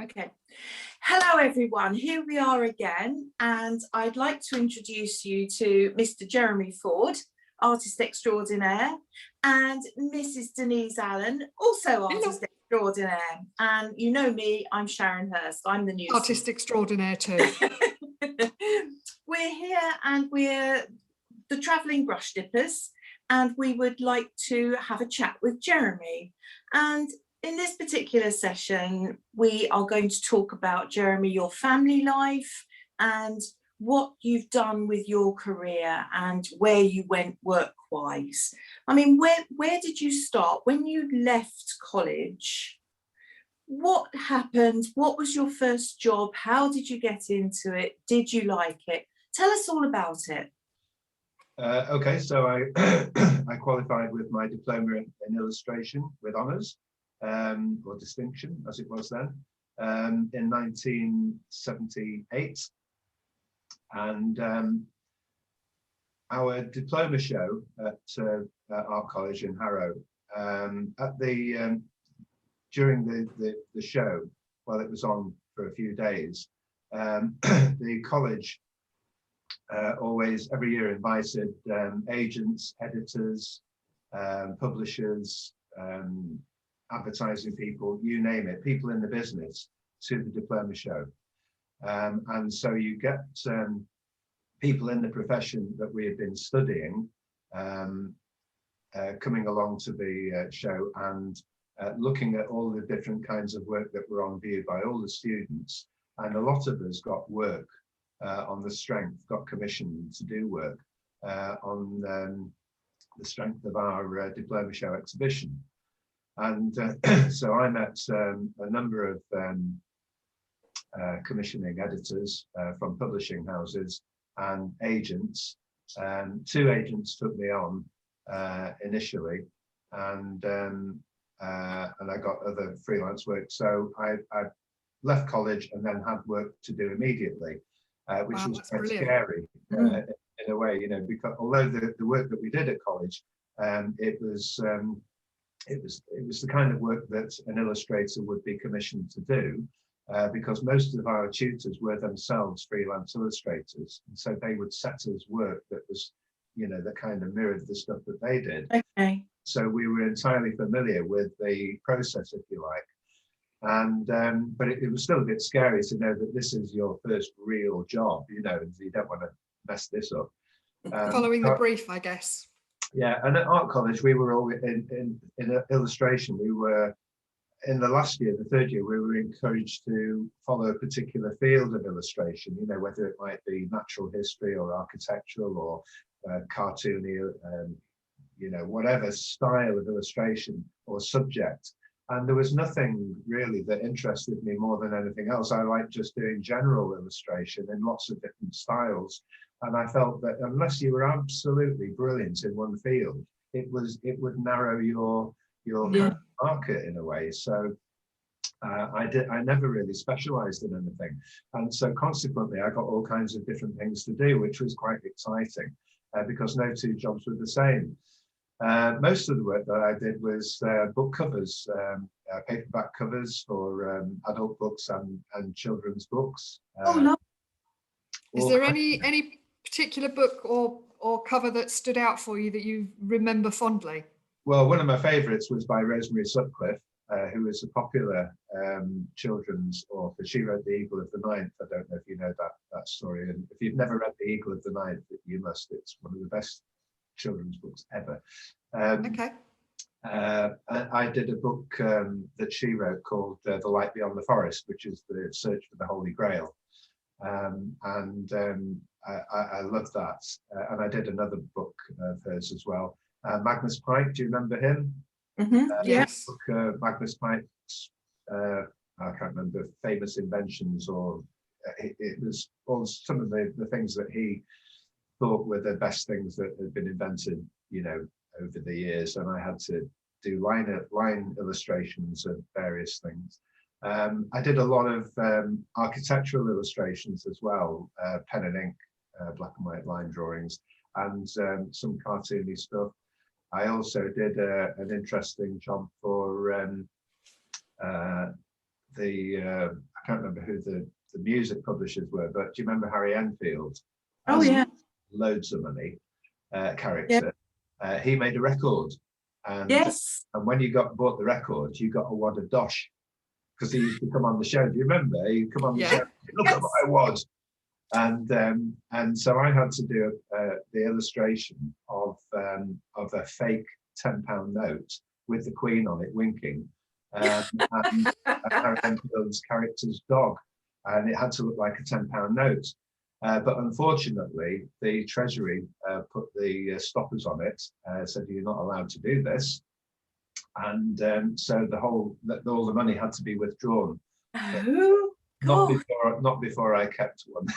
Okay. Hello, everyone. Here we are again, and I'd like to introduce you to Mr. Jeremy Ford, artist extraordinaire, and Mrs. Denise Allen, also artist extraordinaire. And you know me, I'm Sharon Hurst. I'm the news artist extraordinaire too. We're here, and we're the travelling brush dippers, and we would like to have a chat with Jeremy. And in this particular session, we are going to talk about, Jeremy, your family life and what you've done with your career and where you went work-wise. I mean, where did you start? When you left college, what happened? What was your first job? How did you get into it? Did you like it? Tell us all about it. Okay, so I I qualified with my diploma in illustration with honours, or distinction as it was then, in 1978, and our diploma show at our college in Harrow, during the show, while it was on for a few days, the college always every year invited agents, editors, publishers, advertising people, you name it, people in the business, to the diploma show. And so you get people in the profession that we had been studying coming along to the show and looking at all the different kinds of work that were on view by all the students. And a lot of us got work on the strength, got commissioned to do work on the strength of our diploma show exhibition. And so I met a number of commissioning editors from publishing houses and agents. 2 agents took me on initially, and I got other freelance work. So I left college and then had work to do immediately. Which was quite brilliant. Scary in a way, you know, because although the work that we did at college, it was the kind of work that an illustrator would be commissioned to do, because most of our tutors were themselves freelance illustrators, and so they would set us work that was, you know, that kind of mirrored the stuff that they did. Okay. So we were entirely familiar with the process, if you like. And but it was still a bit scary to know that this is your first real job, you know, and you don't want to mess this up. Following the brief, I guess. Yeah, and at art college we were all in illustration. We were in the last year, the 3rd year, we were encouraged to follow a particular field of illustration, you know, whether it might be natural history or architectural or cartoony, you know, whatever style of illustration or subject. And there was nothing really that interested me more than anything else. I liked just doing general illustration in lots of different styles. And I felt that unless you were absolutely brilliant in one field, it would narrow your kind of market in a way. So I never really specialized in anything. And so consequently, I got all kinds of different things to do, which was quite exciting because no 2 jobs were the same. Most of the work that I did was book covers, paperback covers for adult books and children's books. Is there any particular book or cover that stood out for you that you remember fondly? Well, one of my favourites was by Rosemary Sutcliffe, who is a popular children's author. She wrote The Eagle of the Ninth. I don't know if you know that story. And if you've never read The Eagle of the Ninth, you must. It's one of the best children's books ever. Okay. I did a book that she wrote called The Light Beyond the Forest, which is the search for the Holy Grail. I love that. And I did another book of hers as well. Magnus Pike, do you remember him? Mm-hmm. Yes. Book, Magnus Pike's, I can't remember, famous inventions, or it was all some of the things that he thought were the best things that had been invented, you know, over the years, and I had to do line illustrations of various things. I did a lot of architectural illustrations as well, pen and ink, black and white line drawings, and some cartoony stuff. I also did an interesting job for I can't remember who the music publishers were, but do you remember Harry Enfield? Oh yeah. Loads of money Yeah. character. He made a record, and Yes. and when you bought the record, you got a wad of dosh, because he used to come on the show. Do you remember? He'd come on the show. Look at my wad. And so I had to do the illustration of a fake £10 note with the Queen on it winking, and Harry Enfield's character's dog, and it had to look like a £10 note. But unfortunately, the Treasury put the stoppers on it, said you're not allowed to do this, and so all the money had to be withdrawn. Oh, Not before I kept one.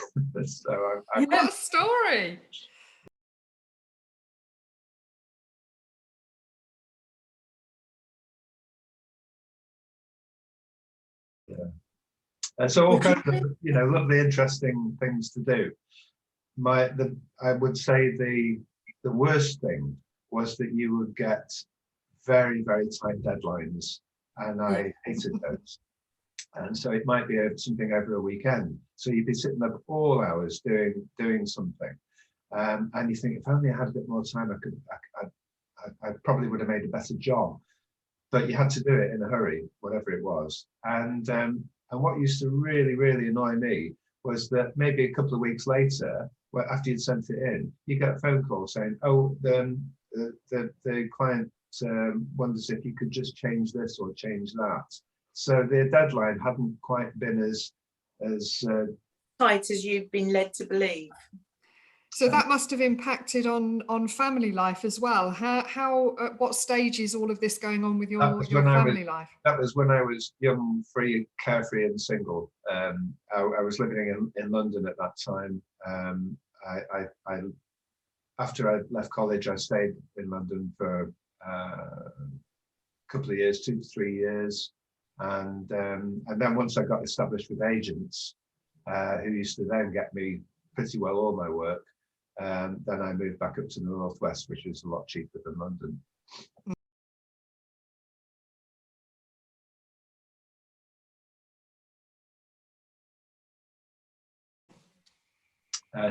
So What a story! and so all kinds of lovely, interesting things to do. I would say the worst thing was that you would get very, very tight deadlines, and I hated those. And so it might be something over a weekend. So you'd be sitting up all hours doing something, and you think, if only I had a bit more time, I probably would have made a better job. But you had to do it in a hurry, whatever it was. And what used to really, really annoy me was that maybe a couple of weeks later, after you'd sent it in, you get a phone call saying, "Oh, the client wonders if you could just change this or change that." So the deadline hadn't quite been as tight as you've been led to believe. So that must have impacted on family life as well. How at what stage is all of this going on with your family life? That was when I was young, free, carefree, and single. I was living in London at that time. After I left college, I stayed in London for a couple of years, 2 to 3 years. And then once I got established with agents, who used to then get me pretty well all my work, then I moved back up to the northwest, which is a lot cheaper than London.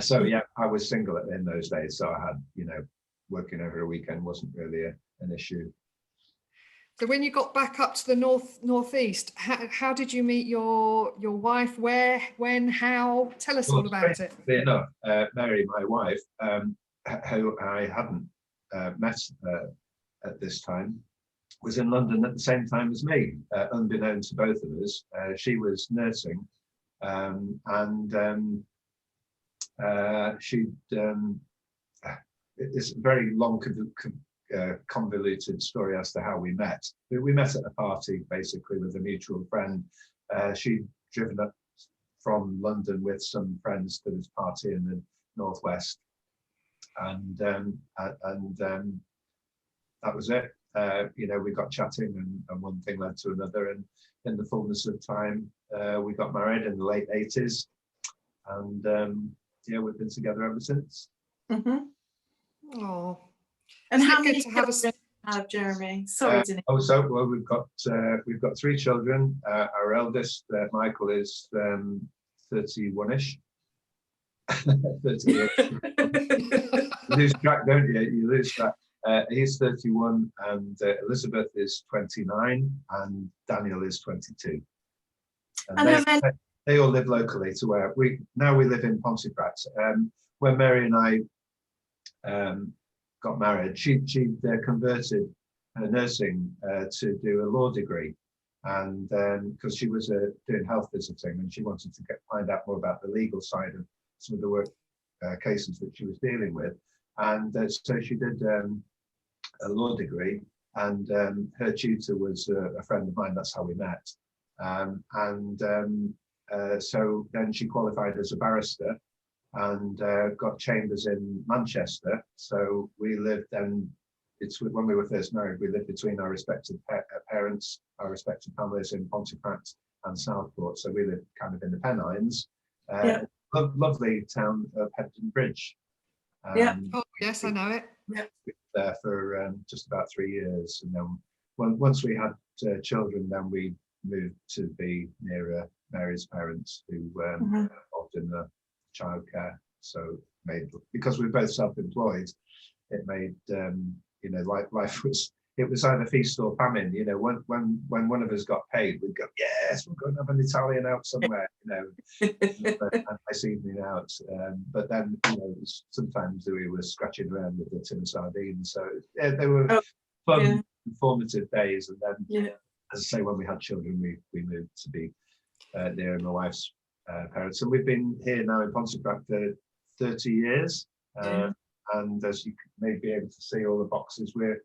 So yeah, I was single in those days, so I had, working over a weekend wasn't really an issue. So when you got back up to the northeast, how did you meet your wife? Where, when, how? Tell us all about it. Enough, Mary, my wife, who I hadn't met at this time, was in London at the same time as me, unbeknown to both of us. She was nursing, and she'd. It's a very long, convoluted story as to how we met. We met at a party, basically, with a mutual friend. She'd driven up from London with some friends to this party in the northwest, and that was it. We got chatting, and one thing led to another, and in the fullness of time, we got married in the late 80s, and we've been together ever since. Mm-hmm. Oh. And how many to have children have, Jeremy? Sorry, Denise. Well, we've got 3 children. Our eldest, Michael, is 31ish. 30-ish. You lose track, don't you? You lose track. He's 31, and Elizabeth is 29, and Daniel is 22. And they all live locally to where we live in Pontefract. When Mary and I got married, she converted her nursing to do a law degree, and because she was doing health visiting, and she wanted to find out more about the legal side of some of the work cases that she was dealing with, and so she did a law degree, and her tutor was a friend of mine. That's how we met, so then she qualified as a barrister, and got chambers in Manchester. So we lived then, when we were first married, we lived between our respective parents, our respective families in Pontefract and Southport. So we lived kind of in the Pennines. Lovely town of Hebden Bridge. Oh yes, I know it. Yeah. We were there for just about 3 years, and then once we had children, then we moved to be nearer Mary's parents, who were involved in the childcare. So because we're both self-employed, it made life was either feast or famine. When one of us got paid, we'd go, yes, we're going to have an Italian out somewhere, a nice evening out. But then, sometimes we were scratching around with a tin of sardines. So they were fun, informative days. And then, as I say, when we had children, we moved to be near my wife's parents. And we've been here now in Pontefract for 30 years. And as you may be able to see, all the boxes, we're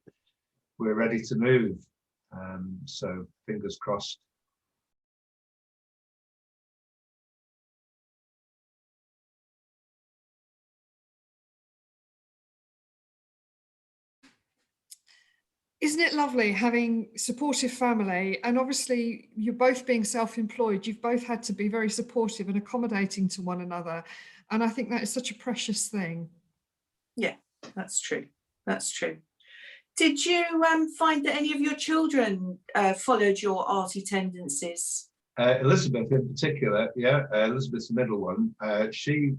ready to move. So fingers crossed. Isn't it lovely having supportive family? And obviously you're both being self-employed. You've both had to be very supportive and accommodating to one another. And I think that is such a precious thing. Yeah, that's true. That's true. Did you find that any of your children followed your arty tendencies? Elizabeth in particular, Elizabeth's the middle one. She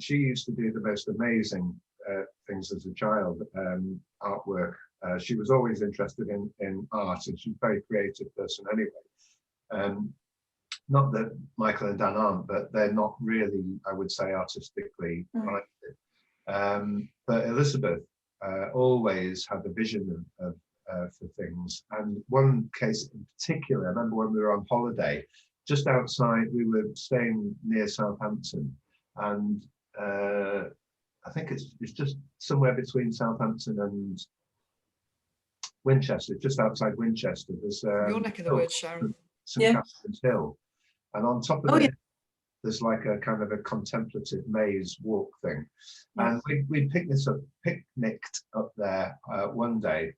used to do the most amazing things as a child, artwork. She was always interested in art, and she's a very creative person anyway. Not that Michael and Dan aren't, but they're not really, I would say, artistically minded. But Elizabeth always had a vision for things. And one case in particular, I remember when we were on holiday, just outside, we were staying near Southampton, and I think it's just somewhere between Southampton and Winchester, just outside Winchester. There's your neck of the woods, Sharon. St. Catherine's Hill, and on top of it, there's like a kind of a contemplative maze walk thing. And we picnicked up there one day,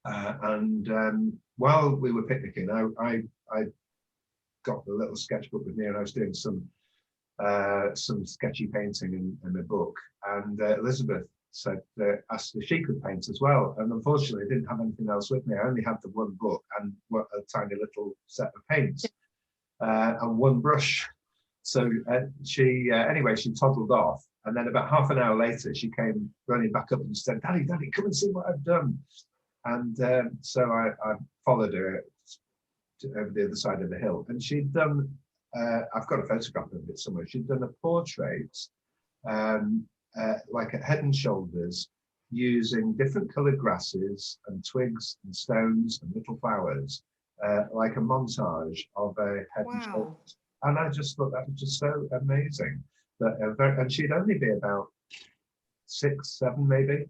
and while we were picnicking, I got the little sketchbook with me, and I was doing some sketchy painting in the book, and Elizabeth asked if she could paint as well, and unfortunately I didn't have anything else with me. I only had the one book and a tiny little set of paints and one brush. So she toddled off, and then about half an hour later she came running back up and said, Daddy, come and see what I've done. And so I followed her over the other side of the hill, and she'd done I've got a photograph of it somewhere. She'd done a portrait like at head and shoulders, using different coloured grasses and twigs and stones and little flowers, like a montage of a head and shoulders. And I just thought that was just so amazing. And she'd only be about 6, 7 maybe.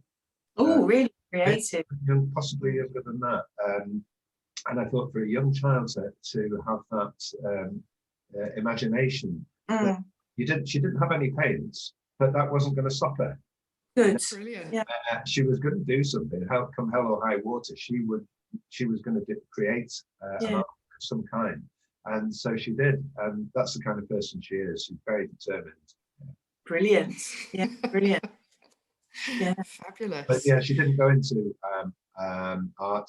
Oh, really creative. Possibly younger than that. And I thought for a young child to have that imagination. She didn't have any paints, but that wasn't going to stop her. Good. Brilliant. Yeah. She was going to do something. Come hell or high water, she was going to create an art of some kind. And so she did. And that's the kind of person she is. She's very determined. Brilliant. Yeah, brilliant. Yeah. Fabulous. But yeah, she didn't go into art.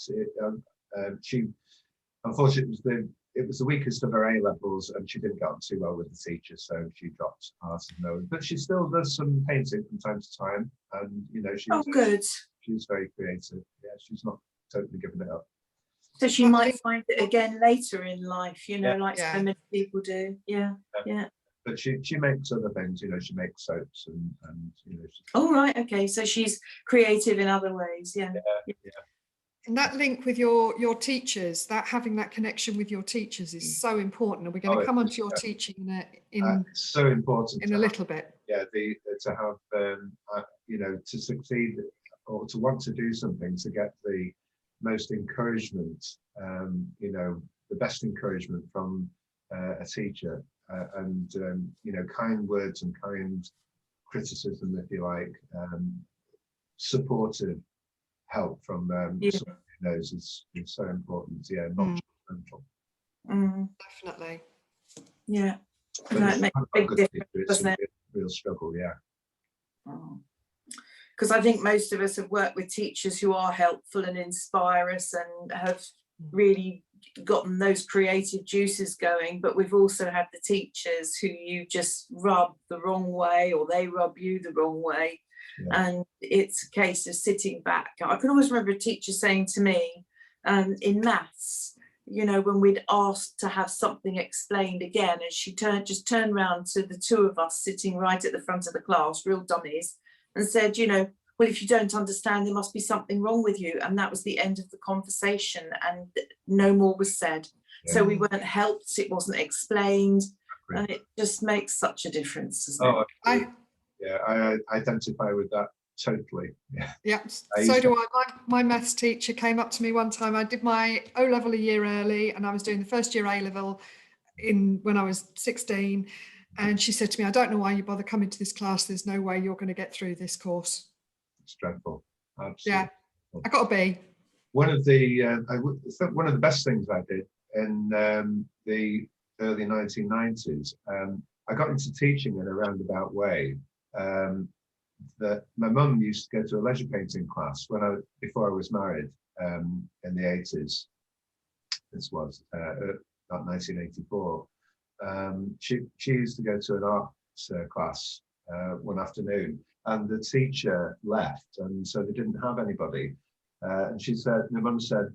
She, unfortunately, it was the weakest of her A levels, and she didn't get on too well with the teacher, so she dropped art and knowing. But she still does some painting from time to time, and good. She's very creative. Yeah, she's not totally given it up. So she might find it again later in life, like so many people do. Yeah. But she makes other things, she makes soaps and Oh, right, okay. So she's creative in other ways. Yeah. And that link with your teachers, that having that connection with your teachers is so important. And we're going to come onto your teaching in so important in a little bit. Yeah, to have to succeed or to want to do something, to get the most encouragement, the best encouragement from a teacher, and kind words and kind criticism, if you like, supportive help from someone who knows is so important. Yeah, not judgmental. Definitely. Yeah. But That makes a big difference, doesn't it? Real struggle, yeah. Because I think most of us have worked with teachers who are helpful and inspire us and have really gotten those creative juices going, but we've also had the teachers who you just rub the wrong way, or they rub you the wrong way. Yeah. And it's a case of sitting back. I can always remember a teacher saying to me, in maths, you know, when we'd asked to have something explained again, and she just turned around to the two of us sitting right at the front of the class, real dummies, and said, you know, well, if you don't understand, there must be something wrong with you. And that was the end of the conversation, and no more was said. Yeah. So we weren't helped, it wasn't explained, and it just makes such a difference, doesn't it? I identify with that totally. Yeah, so do I. My maths teacher came up to me one time. I did my O-level a year early, and I was doing the first year A-level when I was 16. And she said to me, I don't know why you bother coming to this class. There's no way you're going to get through this course. It's dreadful. Absolutely. Yeah, I got a B. One of the best things I did in the early 1990s, I got into teaching in a roundabout way. That my mum used to go to a leisure painting class before I was married, in the 80s. This was about 1984. She used to go to an arts class one afternoon, and the teacher left, and so they didn't have anybody. And she said, my mum said,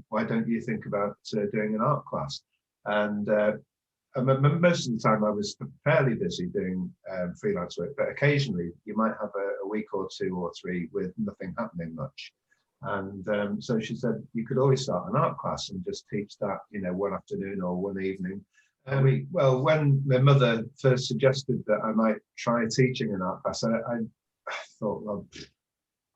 why don't you think about doing an art class? And most of the time I was fairly busy doing freelance work, but occasionally you might have a week or 2 or 3 with nothing happening much. And so she said, you could always start an art class and just teach that, you know, one afternoon or one evening. Well, when my mother first suggested that I might try teaching an art class, I thought, well,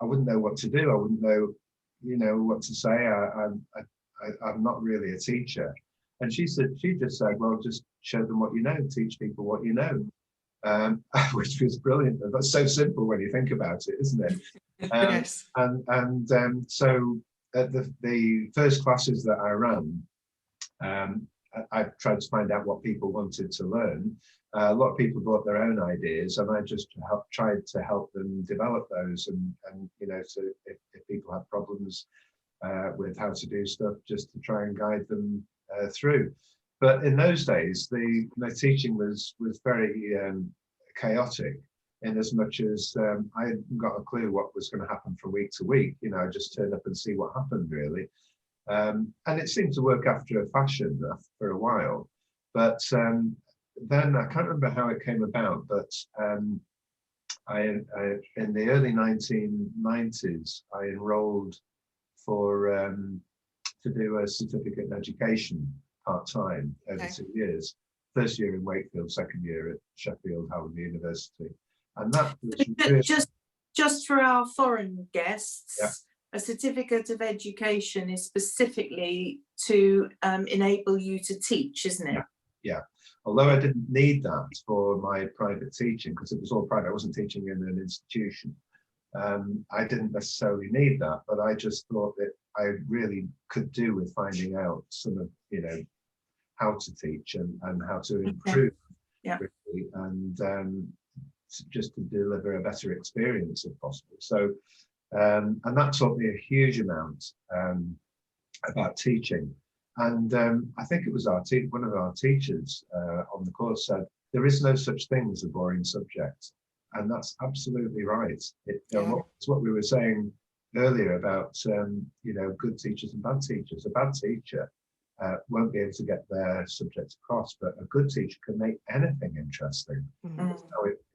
I wouldn't know what to do. I wouldn't know, you know, what to say. I'm not really a teacher. And she just said, well, just show them what you know, teach people what you know, which was brilliant. That's so simple when you think about it, isn't it? Yes. So at the first classes that I ran, I tried to find out what people wanted to learn. A lot of people brought their own ideas, and I just tried to help them develop those. And you know, so if people have problems with how to do stuff, just to try and guide them through. But in those days, my teaching was very chaotic, in as much as I hadn't got a clue what was going to happen from week to week. You know, I just turned up and see what happened, really. And it seemed to work after a fashion for a while. But then I can't remember how it came about, but I in the early 1990s, I enrolled to do a certificate in education part-time over 2 years. First year in Wakefield, second year at Sheffield Hallam University. And that was really... just for our foreign guests, yeah. A certificate of education is specifically to enable you to teach, isn't it? Yeah. Although I didn't need that for my private teaching, because it was all private, I wasn't teaching in an institution. I didn't necessarily need that, but I just thought that I really could do with finding out some of, you know, how to teach and how to improve, really, and just to deliver a better experience if possible. So, and that taught me a huge amount about teaching. And I think it was one of our teachers on the course said, there is no such thing as a boring subject. And that's absolutely right. It's what we were saying earlier about, you know, good teachers and bad teachers. A bad teacher won't be able to get their subject across, but a good teacher can make anything interesting. Mm-hmm.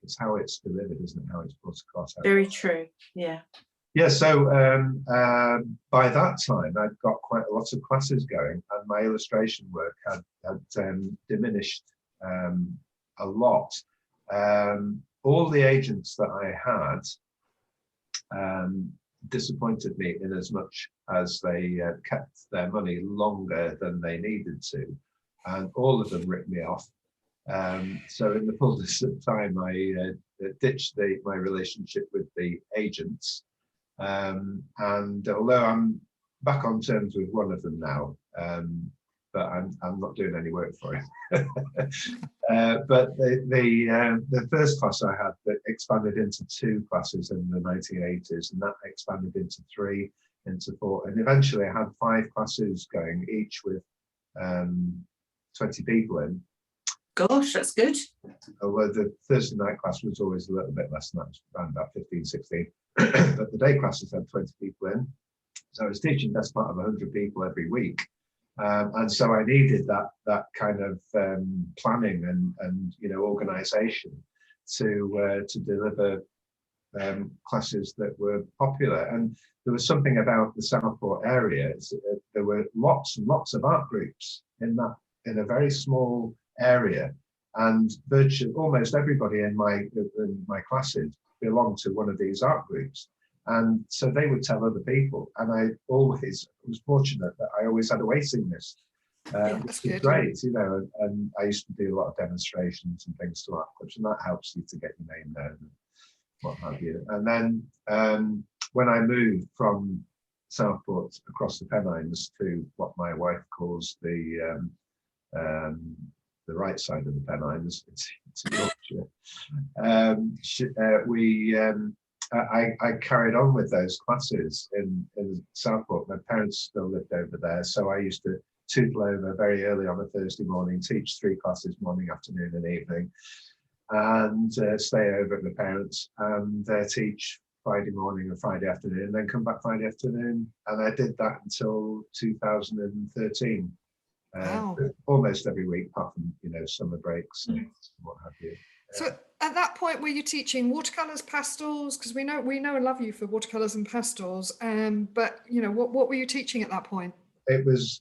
It's how it's delivered, isn't it? How it's brought across. Very true. Yeah. Yeah. So by that time, I'd got quite a lot of classes going, and my illustration work had diminished a lot. All the agents that I had disappointed me in as much as they kept their money longer than they needed to, and all of them ripped me off. So in the fullness of time, I ditched my relationship with the agents, and although I'm back on terms with one of them now, but I'm not doing any work for it. But the first class I had that expanded into 2 classes in the 1980s, and that expanded into 3, into 4, and eventually I had 5 classes going, each with 20 people in. Gosh, that's good. Although the Thursday night class was always a little bit less than that, around about 15, 16. But the day classes had 20 people in. So I was teaching best part of 100 people every week. And so I needed that kind of planning and organisation to deliver classes that were popular. And there was something about the Southport area. There were lots and lots of art groups in a very small area, and virtually almost everybody in my classes belonged to one of these art groups. And so they would tell other people, and I always was fortunate that I always had a waiting list, which was great, and I used to do a lot of demonstrations and things to art clubs, and that helps you to get your name known and what have you. And then when I moved from Southport across the Pennines to what my wife calls the right side of the Pennines, it's Yorkshire, I carried on with those classes in Southport. My parents still lived over there, so I used to tootle over very early on a Thursday morning, teach 3 classes, morning, afternoon and evening, and stay over at the parents and teach Friday morning and Friday afternoon, and then come back Friday afternoon. And I did that until 2013. Wow. Almost every week, apart from summer breaks and what have you. So at that point, were you teaching watercolors, pastels? Because we know and love you for watercolors and pastels. But what were you teaching at that point? It was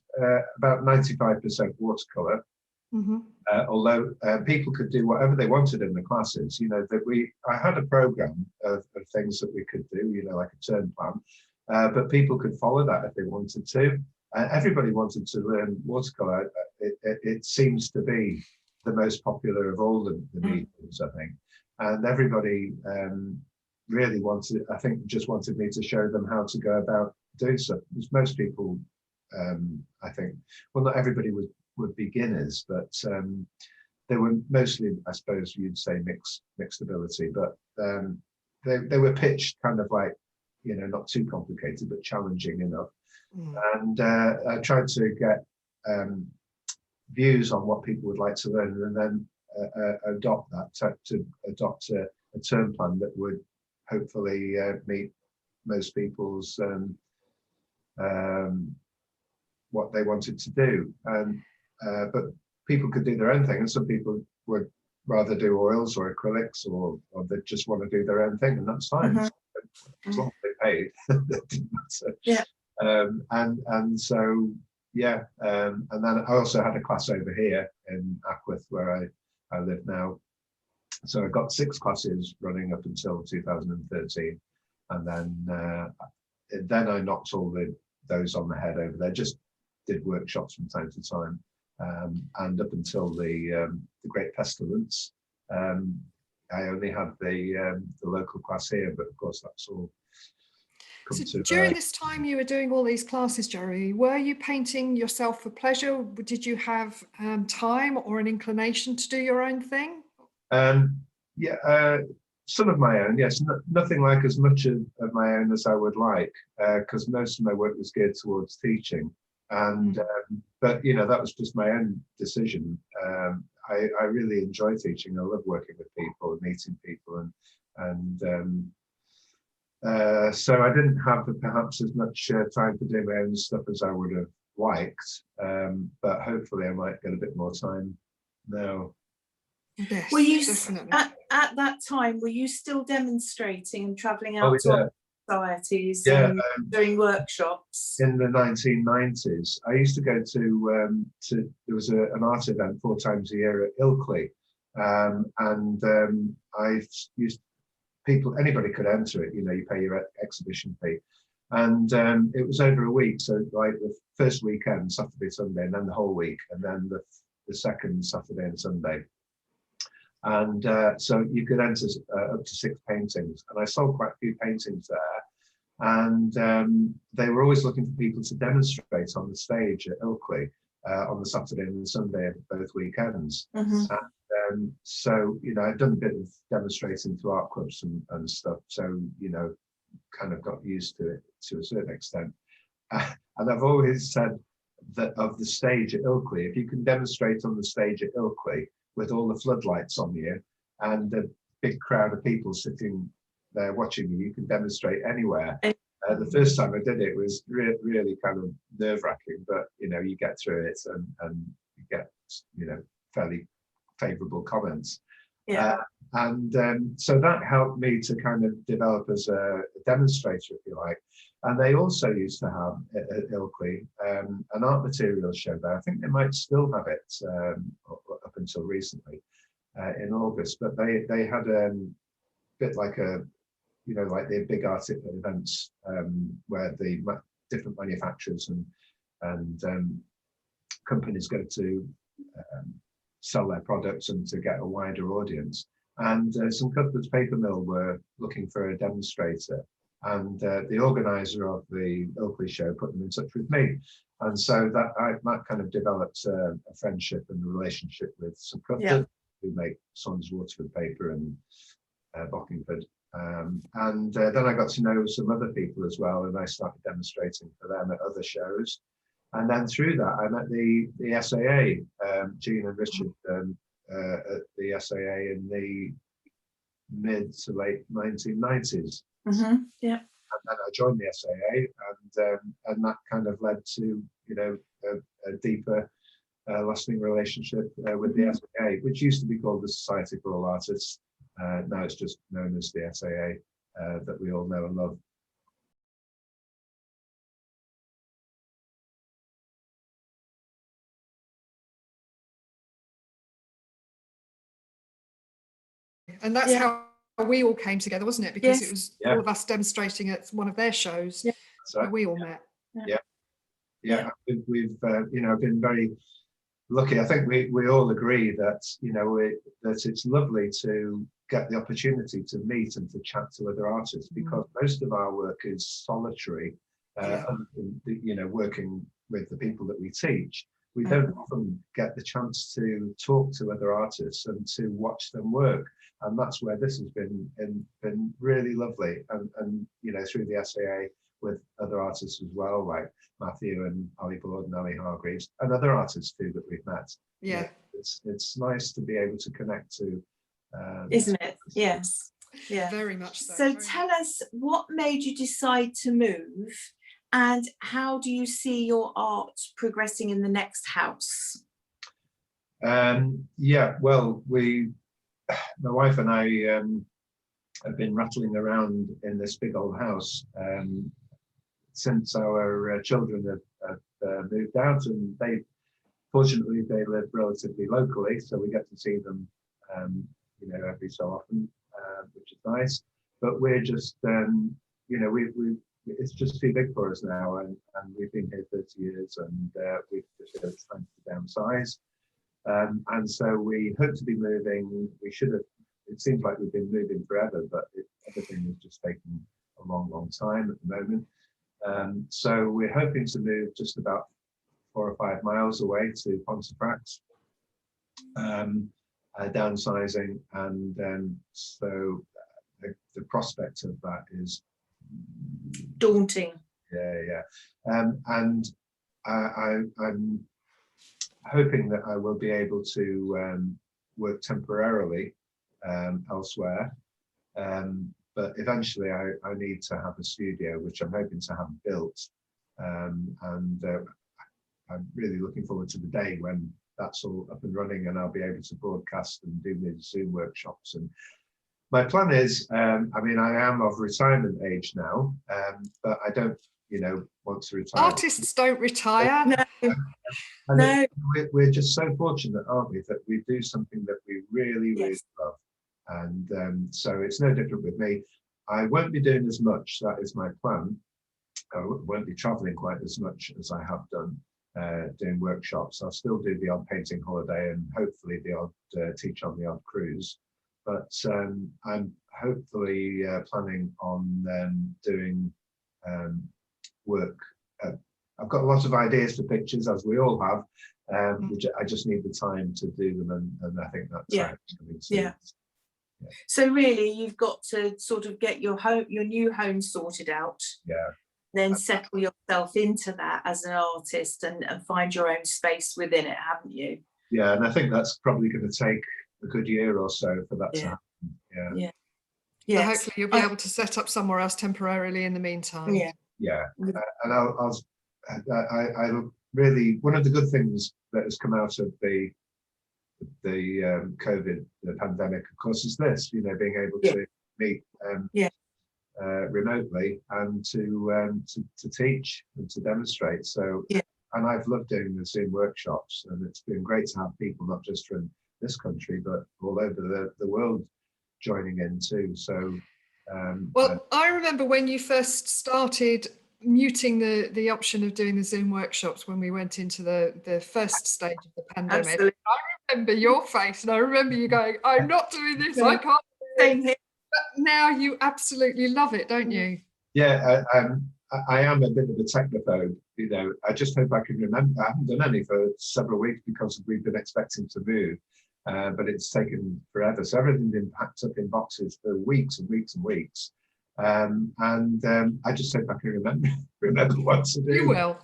about 95% watercolor. Mm-hmm. Although people could do whatever they wanted in the classes. I had a program of things that we could do, like a term plan, but people could follow that if they wanted to. Everybody wanted to learn watercolor. It seems to be the most popular of all the mediums, I think. And everybody really just wanted me to show them how to go about doing stuff. Because most people, I think, well, not everybody were beginners, but they were mostly, I suppose you'd say, mixed ability. But they were pitched kind of like, not too complicated, but challenging enough. And I tried to get views on what people would like to learn, and then adopt a term plan that would hopefully meet most people's what they wanted to do. And but people could do their own thing, and some people would rather do oils or acrylics, or they just want to do their own thing, and that's fine. As long as they paid, that didn't matter. Yeah. And so and then I also had a class over here in Acworth, where I live now. So I got 6 classes running up until 2013, and then I knocked all those on the head over there. Just did workshops from time to time, and up until the Great Pestilence, I only had the local class here. But of course, that's all. So during this time you were doing all these classes, Jerry, were you painting yourself for pleasure? Did you have time or an inclination to do your own thing? Some of my own, yes. Nothing like as much of my own as I would like, because most of my work was geared towards teaching. And but that was just my own decision. I really enjoy teaching. I love working with people and meeting people, and so I didn't have perhaps as much time to do my own stuff as I would have liked, but hopefully I might get a bit more time now. Yes, Were you definitely. at that time? Were you still demonstrating and travelling out to societies and doing workshops? In the 1990s, I used to go to there was an art event 4 times a year at Ilkley, and I used. Anybody could enter it, you pay your exhibition fee. And it was over a week. So like the first weekend, Saturday, Sunday, and then the whole week, and then the second Saturday and Sunday. And so you could enter up to 6 paintings. And I sold quite a few paintings there. And they were always looking for people to demonstrate on the stage at Ilkley on the Saturday and the Sunday of both weekends. Mm-hmm. So I've done a bit of demonstrating to art clubs and stuff, so kind of got used to it to a certain extent. And I've always said of the stage at Ilkley. If you can demonstrate on the stage at Ilkley with all the floodlights on you and a big crowd of people sitting there watching you, you can demonstrate anywhere. The first time I did it was really kind of nerve-wracking, but you know, you get through it and you get, you know, fairly favourable comments. Yeah. So that helped me to kind of develop as a demonstrator, if you like. And they also used to have at Ilkley an art materials show there. I think they might still have it up until recently in August, but they had a bit like a, you know, like the big art events where the different manufacturers and companies go to sell their products and to get a wider audience. And some Cuthbert's Paper Mill were looking for a demonstrator, and the organizer of the Ilkley show put them in touch with me. And so that kind of developed a friendship and a relationship with some Cuthbert, who make Sons Waterford paper and Bockingford. And then I got to know some other people as well, and I started demonstrating for them at other shows. And then through that, I met the SAA, Jean and Richard at the SAA in the mid to late 1990s. Yeah. And then I joined the SAA, and that kind of led to, you know, a deeper, lasting relationship with the SAA, which used to be called the Society for All Artists. Now it's just known as the SAA, that we all know and love. And that's how we all came together, wasn't it? Because it was all of us demonstrating at one of their shows where we all met. We've you know, been very lucky. I think we all agree that, you know, that it's lovely to get the opportunity to meet and to chat to other artists, because most of our work is solitary, you know, working with the people that we teach. We don't often get the chance to talk to other artists and to watch them work. And that's where this has been really lovely. And you know, through the SAA with other artists as well, like Matthew and Ollie Blood and Ali Hargreaves, and other artists too that we've met. Yeah. It's nice to be able to connect to. Isn't it? Yes. Yeah. Very much so. So tell us, what made you decide to move, and how do you see your art progressing in the next house? Yeah, well, my wife and I have been rattling around in this big old house since our children have moved out, and fortunately they live relatively locally, so we get to see them you know, every so often, which is nice. But we're just you know, it's just too big for us now, and we've been here 30 years, and we've just got time to downsize. And so we hope to be moving. We should have, it seems like we've been moving forever, but everything has just taken a long time at the moment. So we're hoping to move just about 4 or 5 miles away to Pontefract, downsizing, and so the prospect of that is Daunting. And I'm hoping that I will be able to work temporarily elsewhere, but eventually I need to have a studio, which I'm hoping to have built, and I'm really looking forward to the day when that's all up and running and I'll be able to broadcast and do the Zoom workshops. And my plan is, I mean, I am of retirement age now, but I don't, you know, want to retire. Artists don't retire. No. We're just so fortunate, aren't we, that we do something that we really love. And so it's no different with me. I won't be doing as much, that is my plan. I won't be traveling quite as much as I have done, doing workshops. I'll still do the odd painting holiday and hopefully the odd teach on the odd cruise. But I'm hopefully planning on doing work. I've got a lot of ideas for pictures, as we all have, which I just need the time to do them, and I think that's coming soon. So really, you've got to sort of get your new home sorted out. then settle yourself into that as an artist and find your own space within it, haven't you? Yeah, and I think that's probably going to take a good year or so for that to happen. Yeah. So Yes. hopefully you'll be able to set up somewhere else temporarily in the meantime. Yeah. And I really, one of the good things that has come out of the COVID, the pandemic, of course, is this, you know, being able to meet remotely and to teach and to demonstrate. So, and I've loved doing the Zoom workshops, and it's been great to have people not just from this country but all over the world joining in too. So, well, I remember when you first started muting the option of doing the Zoom workshops when we went into the first stage of the pandemic. Absolutely. I remember your face, and I remember you going, "I'm not doing this. I can't do it." But now you absolutely love it, don't you? Yeah, I am a bit of a technophobe. You know, I just hope I can remember. I haven't done any for several weeks because we've been expecting to move, but it's taken forever. So everything's been packed up in boxes for weeks and weeks and weeks. I just hope I can remember what to do. You will.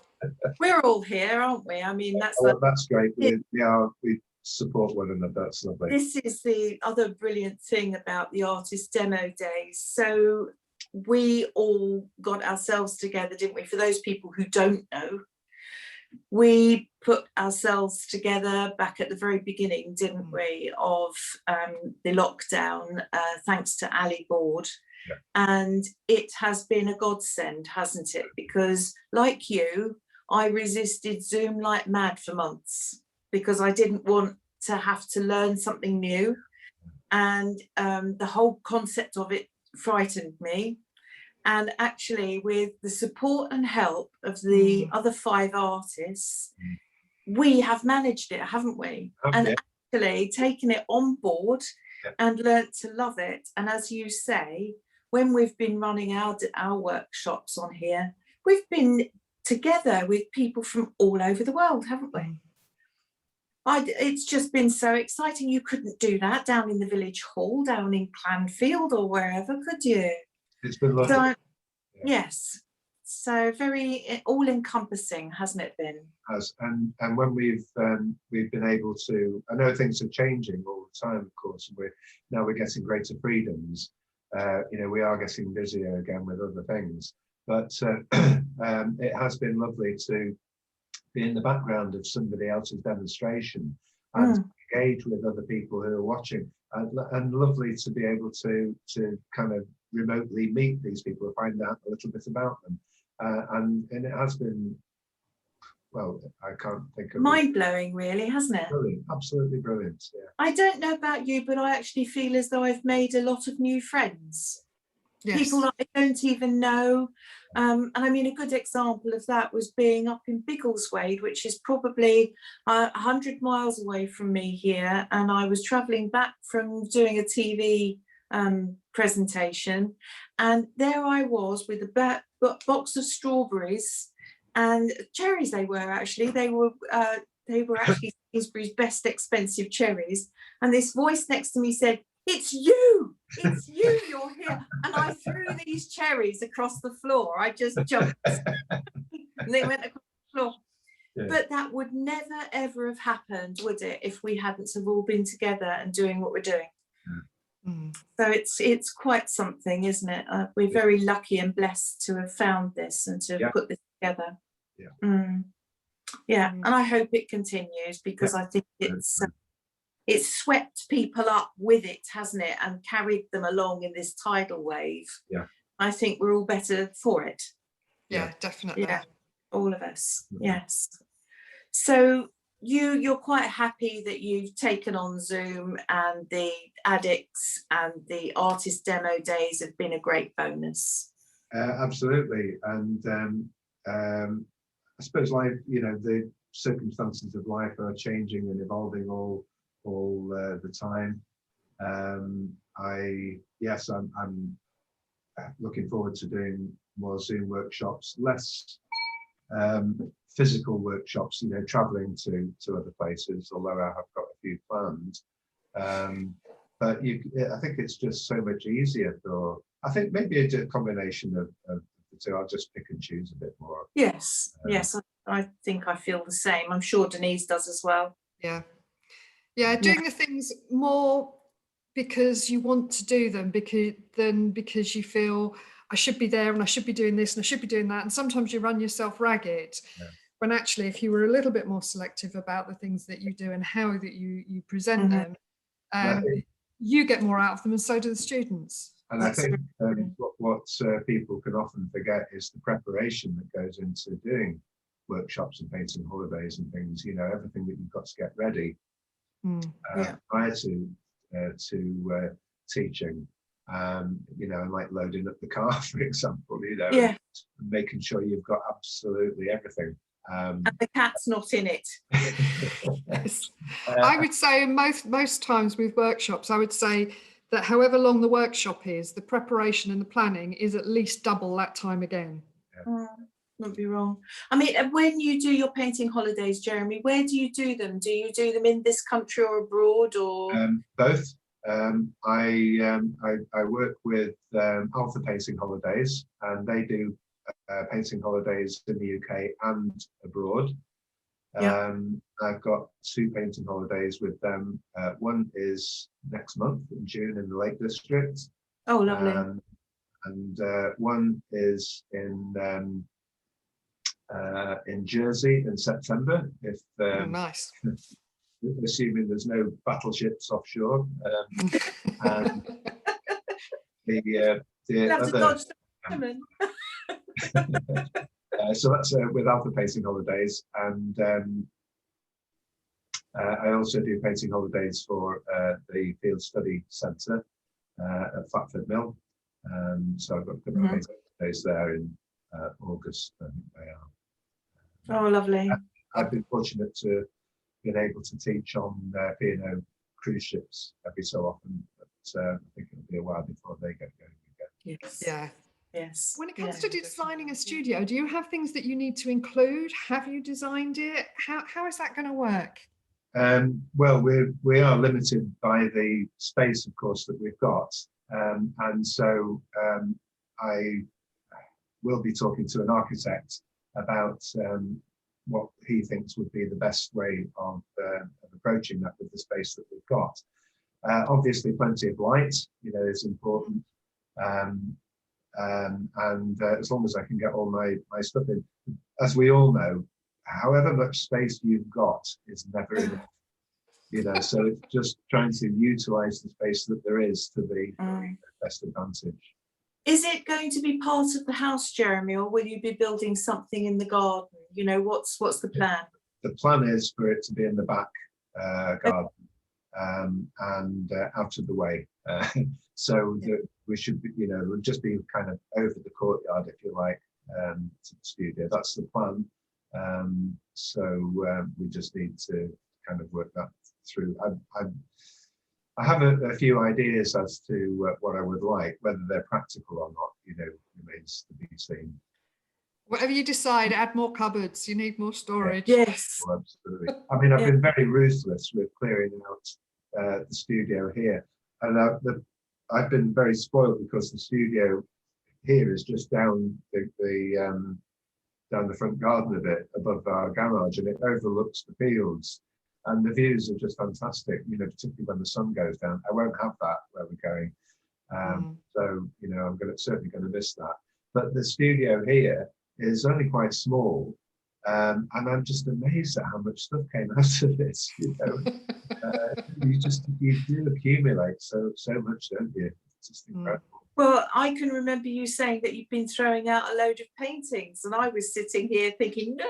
We're all here, aren't we? I mean, that's that's great. We support one another. That's lovely. This is the other brilliant thing about the artist demo days. So we all got ourselves together, didn't we? For those people who don't know, we put ourselves together back at the very beginning, didn't we, of the lockdown, thanks to Ali Board. Yeah. And it has been a godsend, hasn't it? Because like you, I resisted Zoom like mad for months because I didn't want to have to learn something new. And the whole concept of it frightened me. And actually, with the support and help of the other 5 artists, we have managed it, haven't we? And actually taken it on board and learnt to love it. And as you say, when we've been running our workshops on here, we've been together with people from all over the world, haven't we? It's just been so exciting. You couldn't do that down in the village hall, down in Clanfield or wherever, could you? It's been lovely. So, yes. So very all-encompassing, hasn't it been? Has. And when we've been able to, I know things are changing all the time, of course, and we're getting greater freedoms. You know, we are getting busier again with other things, but it has been lovely to be in the background of somebody else's demonstration and engage with other people who are watching, and lovely to be able to kind of remotely meet these people and find out a little bit about them, and it has been, well, I can't think of mind-blowing, really, hasn't it? Brilliant, absolutely brilliant. Yeah. I don't know about you, but I actually feel as though I've made a lot of new friends. Yes. People that I don't even know. And I mean, a good example of that was being up in Biggleswade, which is probably 100 miles away from me here. And I was travelling back from doing a TV presentation. And there I was with a box of strawberries and cherries. They were actually actually Sainsbury's best expensive cherries. And this voice next to me said, "It's you, you're here." And I threw these cherries across the floor. I just jumped and they went across the floor. Yeah. But that would never, ever have happened, would it, if we hadn't have all been together and doing what we're doing? Yeah. So it's quite something, isn't it? We're very lucky and blessed to have found this and to have put this together. Yeah. Yeah, and I hope it continues, because I think it's swept people up with it, hasn't it, and carried them along in this tidal wave. Yeah, I think we're all better for it. Yeah, definitely. Yeah, all of us. Yes. So you're quite happy that you've taken on Zoom, and the addicts and the artist demo days have been a great bonus. Absolutely, and I suppose life, you know, the circumstances of life are changing and evolving all the time. I'm looking forward to doing more Zoom workshops, less physical workshops, you know, traveling to other places, although I have got a few planned. But I think it's just so much easier I think maybe it's a combination of the to. I'll just pick and choose a bit more. Yes, yes, I think I feel the same. I'm sure Denise does as well. Yeah. Yeah, doing the things more because you want to do them because you feel I should be there and I should be doing this and I should be doing that. And sometimes you run yourself ragged. Yeah. When actually, if you were a little bit more selective about the things that you do and how that you present them, you get more out of them, and so do the students. And I think what people can often forget is the preparation that goes into doing workshops and painting holidays and things. You know, everything that you've got to get ready prior to teaching. You know, like loading up the car, for example. You know, and making sure you've got absolutely everything. And the cat's not in it. Yes. I would say most times with workshops, I would say that however long the workshop is, the preparation and the planning is at least double that time again. Won't be wrong. I mean, when you do your painting holidays, Jeremy, where do you do them? Do you do them in this country or abroad, or both? I work with Alpha Painting Holidays, and they do painting holidays in the UK and abroad. I've got 2 painting holidays with them. One is next month in June in the Lake District. Oh, lovely. And one is in Jersey in September. If nice. Assuming there's no battleships offshore. And the other. So that's with Alpha Painting Holidays, and I also do painting holidays for the Field Study Centre at Fatford Mill. So I've got a couple of painting holidays there in August, I think they are. Oh, lovely. I've been fortunate to been able to teach on P&O cruise ships every so often, but I think it'll be a while before they get going again. Yes. Yeah. Yes. When it comes to designing a studio, do you have things that you need to include? Have you designed it? How is that going to work? Well, we are limited by the space, of course, that we've got, and so I will be talking to an architect about what he thinks would be the best way of approaching that with the space that we've got. Obviously, plenty of light, you know, is important. And as long as I can get all my stuff in, as we all know, however much space you've got is never enough, you know, so it's just trying to utilize the space that there is to the best advantage. Is it going to be part of the house, Jeremy, or will you be building something in the garden? You know, what's the plan? The plan is for it to be in the back garden and out of the way. So that we should be, you know, it would just be kind of over the courtyard, if you like, to the studio. That's the plan. So we just need to kind of work that through. I have a few ideas as to what I would like, whether they're practical or not, you know, remains to be seen. Whatever you decide, add more cupboards. You need more storage. Yes. Oh, absolutely. I mean, I've been very ruthless with clearing out the studio here, and I've been very spoiled because the studio here is just down down the front garden a bit above our garage, and it overlooks the fields, and the views are just fantastic. You know, particularly when the sun goes down. I won't have that where we're going, so you know, I'm certainly going to miss that. But the studio here is only quite small, and I'm just amazed at how much stuff came out of it. You know, you do accumulate so much, don't you? It's just incredible. Well, I can remember you saying that you've been throwing out a load of paintings, and I was sitting here thinking, no,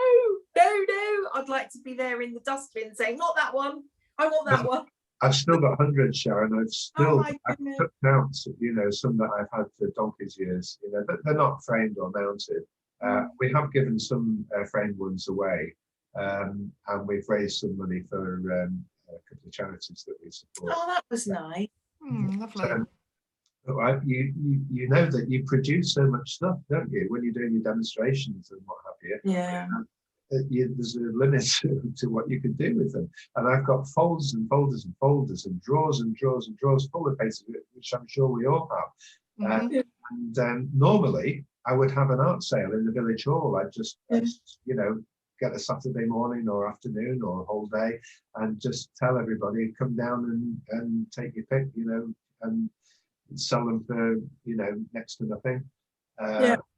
I'd like to be there in the dustbin saying, not that one, I want that one. I've still got hundreds, Sharon. I've took out, you know, some that I've had for donkey's years. You know, but they're not framed or mounted. We have given some framed ones away, and we've raised some money for a couple of charities that we support. Oh, that was nice. Lovely. So, you know that you produce so much stuff, don't you, when you're doing your demonstrations and what have you? Yeah. There's a limit to what you can do with them. And I've got folders and folders and folders and drawers and drawers and drawers full of paintings, which I'm sure we all have. And normally I would have an art sale in the village hall. I'd just, Yeah. you know, get a Saturday morning or afternoon or a whole day and just tell everybody, come down and take your pick, you know, and sell them for, you know, next to nothing,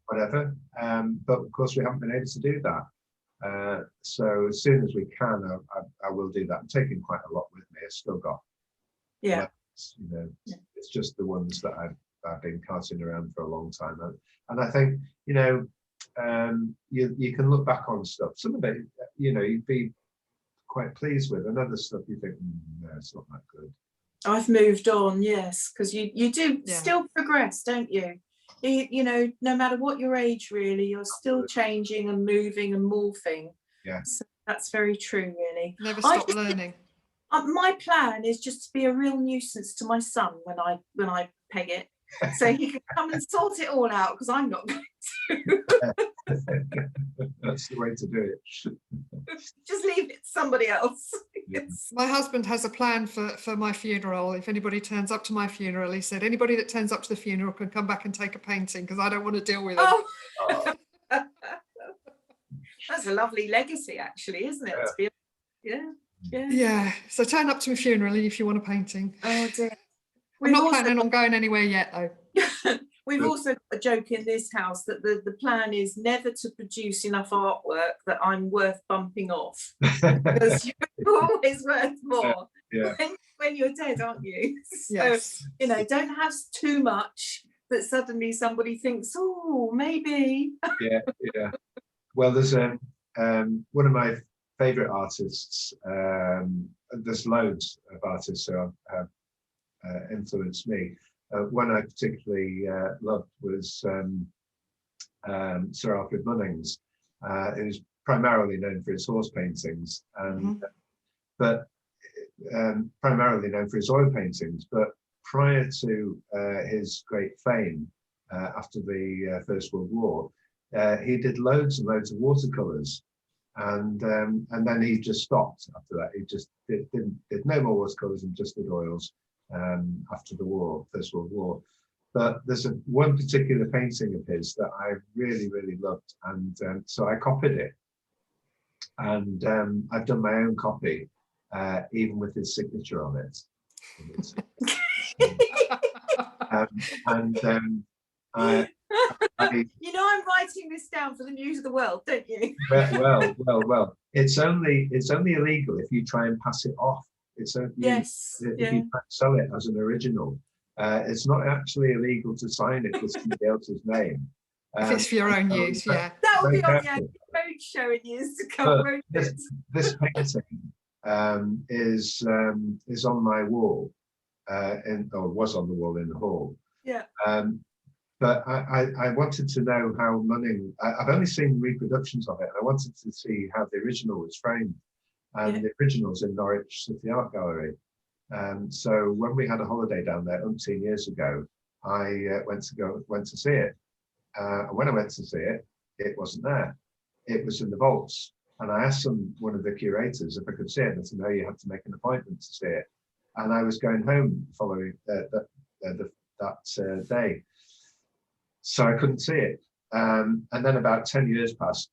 whatever. But of course we haven't been able to do that. So as soon as we can, I will do that. I'm taking quite a lot with me. I've still got, Yeah. you know, it's just the ones that I've been carting around for a long time. And I think, you know, you can look back on stuff. Some of it, you know, you'd be quite pleased with, and other stuff you think, no, it's not that good. I've moved on, yes, because you do still progress, don't you? You know, no matter what your age, really, you're still changing and moving and morphing. Yeah. So that's very true, really. Never stop learning. My plan is just to be a real nuisance to my son when I peg it, so he can come and sort it all out, because I'm not going to. That's the way to do it. Just leave it to somebody else. Yeah. My husband has a plan for my funeral. If anybody turns up to my funeral, he said, anybody that turns up to the funeral can come back and take a painting, because I don't want to deal with it. Oh. That's a lovely legacy, actually, isn't it? Yeah. So turn up to my funeral if you want a painting. Oh dear. I'm not planning on going anywhere yet, though. We've also got a joke in this house that the plan is never to produce enough artwork that I'm worth bumping off, because you're always worth more when you're dead, aren't you? So, yes. You know, don't have too much that suddenly somebody thinks, oh, maybe. Yeah. Well, there's one of my favorite artists. There's loads of artists who have influenced me. One I particularly loved was Sir Alfred Munnings. He was primarily known for his horse paintings, and but primarily known for his oil paintings. But prior to his great fame after the First World War, he did loads and loads of watercolors, and then he just stopped after that. He just did no more watercolors and just did oils. After the war, First World War. But there's one particular painting of his that I really, really loved, and so I copied it, and I've done my own copy, even with his signature on it. You know, I'm writing this down for the news of the world, don't you? Well. It's only illegal if you try and pass it off. It's if you sell it as an original. It's not actually illegal to sign it with somebody else's name. If it's for your own use, That will be on the annual road show in years to come. This painting is on my wall, or was on the wall in the hall. Yeah. But I wanted to know how Munning. I've only seen reproductions of it, and I wanted to see how the original was framed. And the original's in Norwich City Art Gallery. So when we had a holiday down there 18 years ago, I went to see it. And when I went to see it, it wasn't there. It was in the vaults. And I asked one of the curators if I could see it, and said, no, you have to make an appointment to see it. And I was going home following that day, so I couldn't see it. And then about 10 years passed.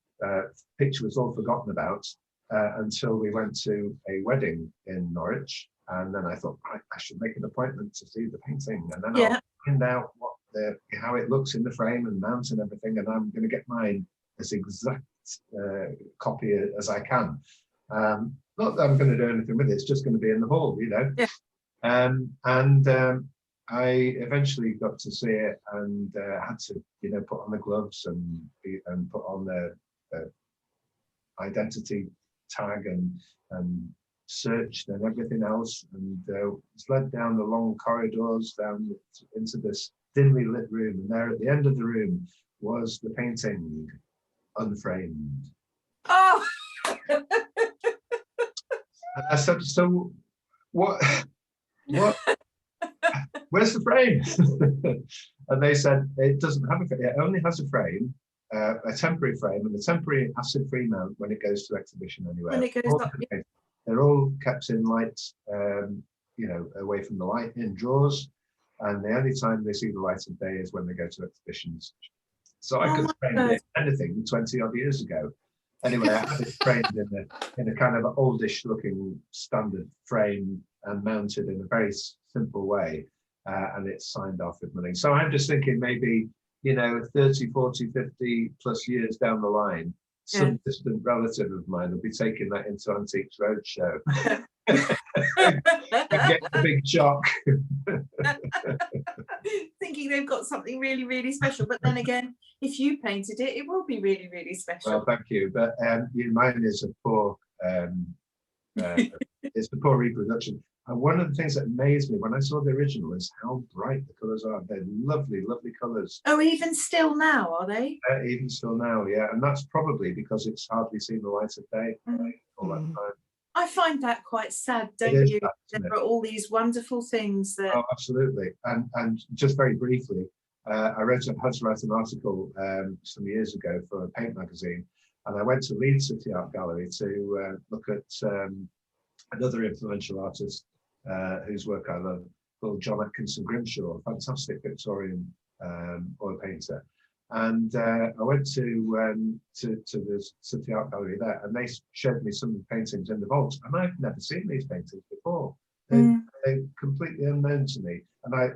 Picture was all forgotten about. Until we went to a wedding in Norwich, and then I thought, right, I should make an appointment to see the painting, and then I'll find out how it looks in the frame and mount and everything, and I'm going to get mine as exact copy as I can. Not that I'm going to do anything with it; it's just going to be in the hall, you know. Yeah. I eventually got to see it, and had to, you know, put on the gloves and put on the identity tag and searched and everything else, and was led down the long corridors down into this dimly lit room, and there at the end of the room was the painting, unframed. Oh. And I said, so what where's the frame? And they said it doesn't have a frame. It only has a frame, a temporary frame, and a temporary acid-free mount when it goes to exhibition anywhere. When it goes up, they're all kept in light, you know, away from the light, in drawers, and the only time they see the light of day is when they go to exhibitions. So I Oh could my frame God. anything 20 odd years ago. Anyway, I had it framed in a kind of oldish looking standard frame and mounted in a very simple way. And it's signed off with money. So I'm just thinking maybe, 30, 40, 50 plus years down the line, some distant relative of mine will be taking that into Antiques Roadshow and get a big shock. Thinking they've got something really, really special. But then again, if you painted it, it will be really, really special. Well, thank you. But mine is a poor, it's the poor reproduction. And one of the things that amazed me when I saw the original is how bright the colours are. They're lovely, lovely colours. Oh, even still now, are they? Even still now, yeah. And that's probably because it's hardly seen the light of day all that time. I find that quite sad, don't you? There are all these wonderful things that. Oh, absolutely. And just very briefly, I had to write an article some years ago for a paint magazine, and I went to Leeds City Art Gallery to look at another influential artist whose work I love, called John Atkinson Grimshaw, a fantastic Victorian oil painter. And I went to the City Art Gallery there, and they showed me some of the paintings in the vaults, and I've never seen these paintings before. They're completely unknown to me, and I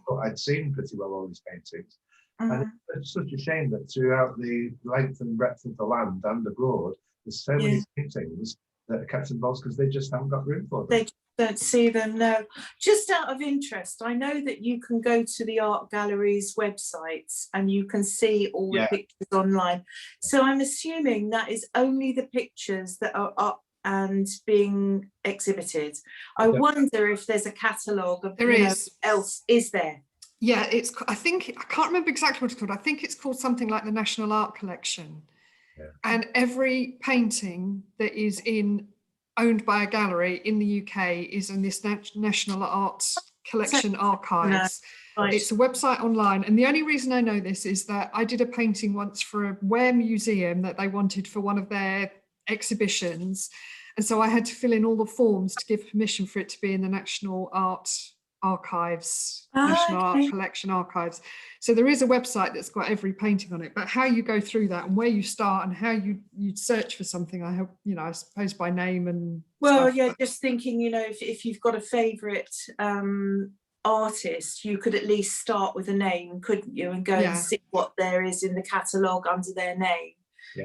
thought I'd seen pretty well all these paintings. And it's such a shame that throughout the length and breadth of the land and abroad, there's so many paintings that are kept in vaults because they just haven't got room for them. They don't see them, no. Just out of interest, I know that you can go to the art gallery's websites and you can see all the pictures online. So I'm assuming that is only the pictures that are up and being exhibited. I wonder if there's a catalogue of else is there. Yeah, I can't remember exactly what it's called. I think it's called something like the National Art Collection. Yeah. And every painting that is owned by a gallery in the UK is in this National Arts Collection archives. No, right. It's a website online. And the only reason I know this is that I did a painting once for a Ware museum that they wanted for one of their exhibitions. And so I had to fill in all the forms to give permission for it to be in the National Art Archives, National Art Collection Archives. So there is a website that's got every painting on it, but how you go through that and where you start and how you search for something, I hope, I suppose by name and stuff. Just thinking, if you've got a favourite artist, you could at least start with a name, couldn't you, and go and see what there is in the catalogue under their name.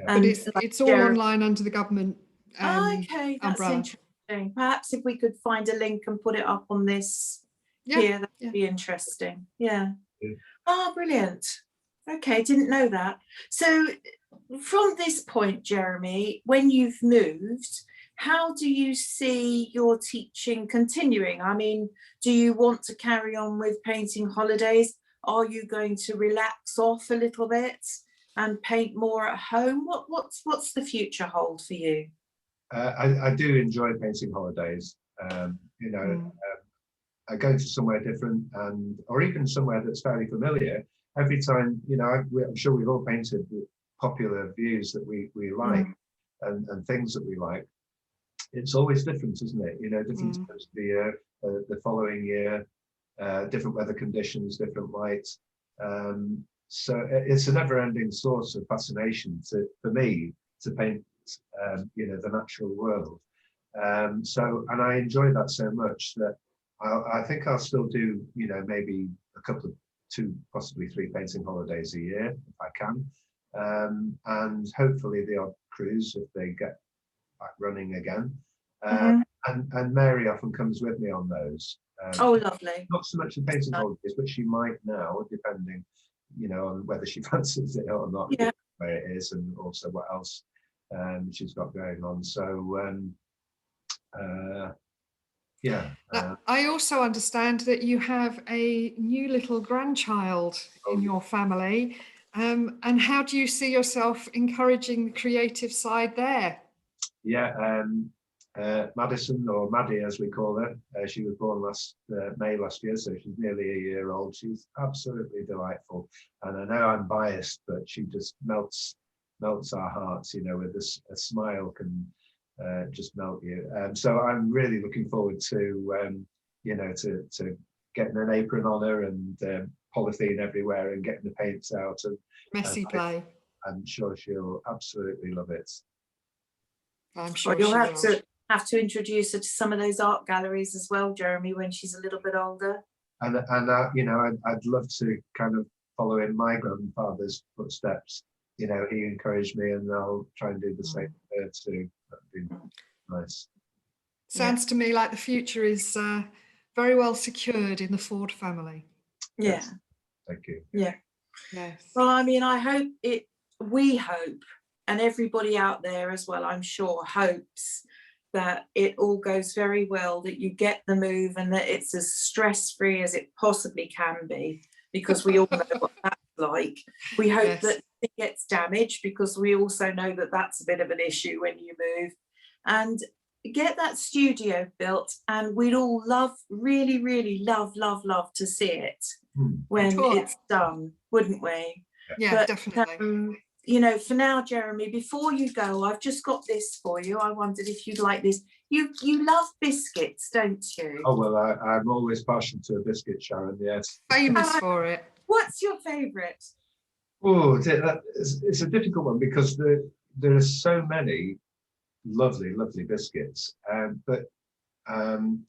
But it's all online under the government that's umbrella. interesting. Perhaps if we could find a link and put it up on this here, that would be interesting. Oh, brilliant. Okay, didn't know that. So from this point, Jeremy, when you've moved, how do you see your teaching continuing? I mean, do you want to carry on with painting holidays? Are you going to relax off a little bit and paint more at home? What's the future hold for you? I do enjoy painting holidays. Going to somewhere different or even somewhere that's fairly familiar. Every time, I'm sure we've all painted popular views that we like and things that we like. It's always different, isn't it? Different times of the year, the following year, different weather conditions, different lights. So it's a never-ending source of fascination for me to paint, the natural world. And I enjoy that so much that I think I'll still do, maybe a couple of 2, possibly 3 painting holidays a year if I can, and hopefully the odd cruise if they get back running again. And Mary often comes with me on those. Lovely. Not so much the painting holidays, but she might now, depending, on whether she fancies it or not, where it is, and also what else she's got going on. So I also understand that you have a new little grandchild in your family. And how do you see yourself encouraging the creative side there? Madison, or Maddie as we call her, she was born May last year, so she's nearly a year old. She's absolutely delightful, and I know I'm biased, but she just melts our hearts, with a smile can just melt you. So I'm really looking forward to to getting an apron on her and polythene everywhere and getting the paints out. And Messy play. I'm sure she'll absolutely love it. I'm sure Well, you'll she will. have to introduce her to some of those art galleries as well, Jeremy, when she's a little bit older. And you know, I'd love to kind of follow in my grandfather's footsteps. You know, he encouraged me, and I'll try and do the same for her too. That'd be nice. Sounds to me like the future is very well secured in the Ford family. Yeah. Yes. Thank you. Yeah. Yes. Well, I mean, we hope, and everybody out there as well, I'm sure, hopes that it all goes very well, that you get the move and that it's as stress-free as it possibly can be, because we all know what that's like. We hope Yes. that it gets damaged, because we also know that that's a bit of an issue when you move. And get that studio built, and we'd all really, really love to see it when Sure. it's done, wouldn't we? Yeah, But, definitely. you know, for now, Jeremy, before you go, I've just got this for you. I wondered if you'd like this. You love biscuits, don't you? Oh well, I'm always partial to a biscuit, Sharon. Yes. Famous for it. What's your favourite? Oh, it's a difficult one, because there are so many lovely biscuits, but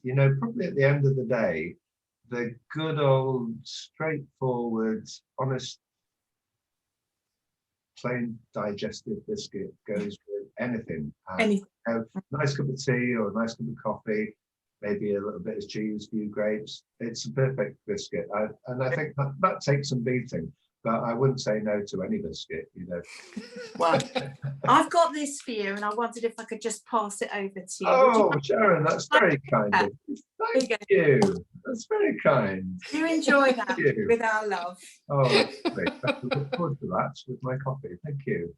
you know, probably at the end of the day, the good old straightforward, honest, plain digestive biscuit goes with anything. Anything. You know, nice cup of tea or a nice cup of coffee, maybe a little bit of cheese, a few grapes. It's a perfect biscuit, and I think that takes some beating. But I wouldn't say no to any biscuit, you know. Well, I've got this for you, and I wondered if I could just pass it over to you. Oh, Sharon, that's very kind of you. Thank you. That's very kind. You enjoy that you. with our love. Oh, that's great. I look forward to that with my coffee. Thank you.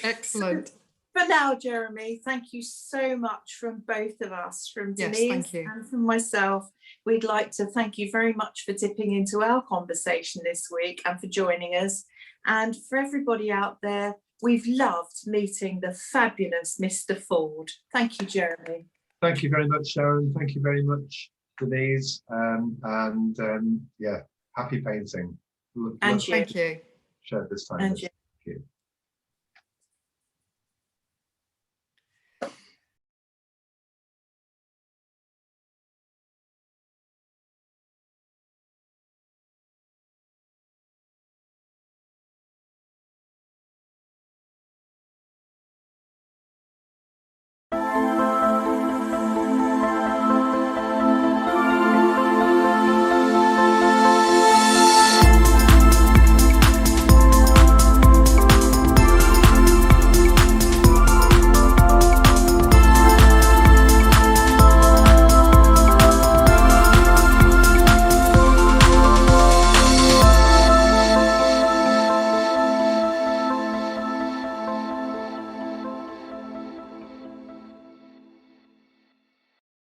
Excellent. For now, Jeremy, thank you so much from both of us, from Yes, Denise thank you. and from myself. We'd like to thank you very much for dipping into our conversation this week and for joining us. And for everybody out there, we've loved meeting the fabulous Mr. Ford. Thank you, Jeremy. Thank you very much, Sharon. Thank you very much, Denise. Yeah, happy painting. And you. Thank you. Shared this time. And Thank you.